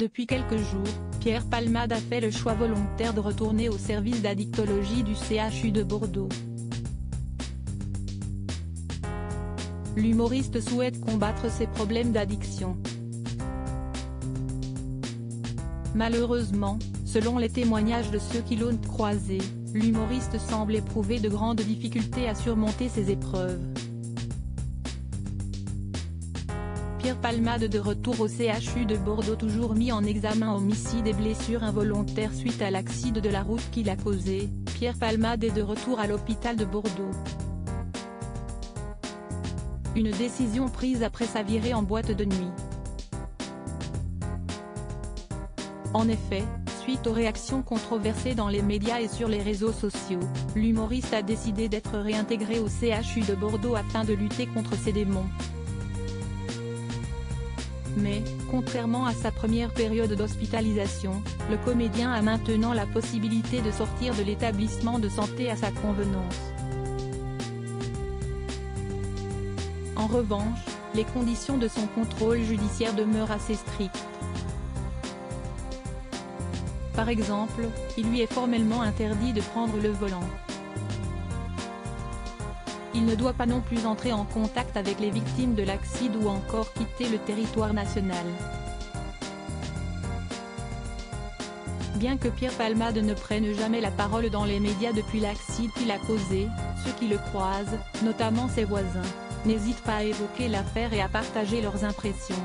Depuis quelques jours, Pierre Palmade a fait le choix volontaire de retourner au service d'addictologie du CHU de Bordeaux. L'humoriste souhaite combattre ses problèmes d'addiction. Malheureusement, selon les témoignages de ceux qui l'ont croisé, l'humoriste semble éprouver de grandes difficultés à surmonter ces épreuves. Pierre Palmade de retour au CHU de Bordeaux, toujours mis en examen homicide et blessure involontaire suite à l'accident de la route qu'il a causé. Pierre Palmade est de retour à l'hôpital de Bordeaux. Une décision prise après sa virée en boîte de nuit. En effet, suite aux réactions controversées dans les médias et sur les réseaux sociaux, l'humoriste a décidé d'être réintégré au CHU de Bordeaux afin de lutter contre ses démons. Mais, contrairement à sa première période d'hospitalisation, le comédien a maintenant la possibilité de sortir de l'établissement de santé à sa convenance. En revanche, les conditions de son contrôle judiciaire demeurent assez strictes. Par exemple, il lui est formellement interdit de prendre le volant. Il ne doit pas non plus entrer en contact avec les victimes de l'accident ou encore quitter le territoire national. Bien que Pierre Palmade ne prenne jamais la parole dans les médias depuis l'accident qu'il a causé, ceux qui le croisent, notamment ses voisins, n'hésitent pas à évoquer l'affaire et à partager leurs impressions.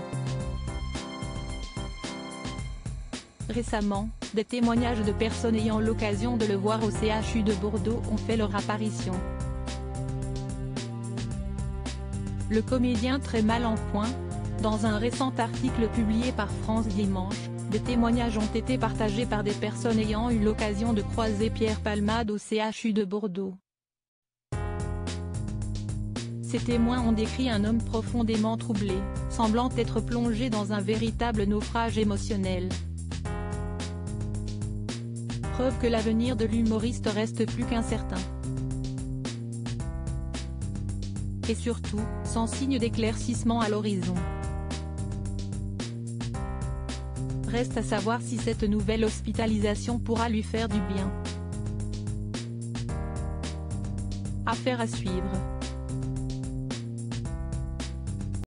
Récemment, des témoignages de personnes ayant l'occasion de le voir au CHU de Bordeaux ont fait leur apparition. Le comédien très mal en point. Dans un récent article publié par France Dimanche, des témoignages ont été partagés par des personnes ayant eu l'occasion de croiser Pierre Palmade au CHU de Bordeaux. Ces témoins ont décrit un homme profondément troublé, semblant être plongé dans un véritable naufrage émotionnel. Preuve que l'avenir de l'humoriste reste plus qu'incertain. Et surtout, sans signe d'éclaircissement à l'horizon. Reste à savoir si cette nouvelle hospitalisation pourra lui faire du bien. Affaire à suivre.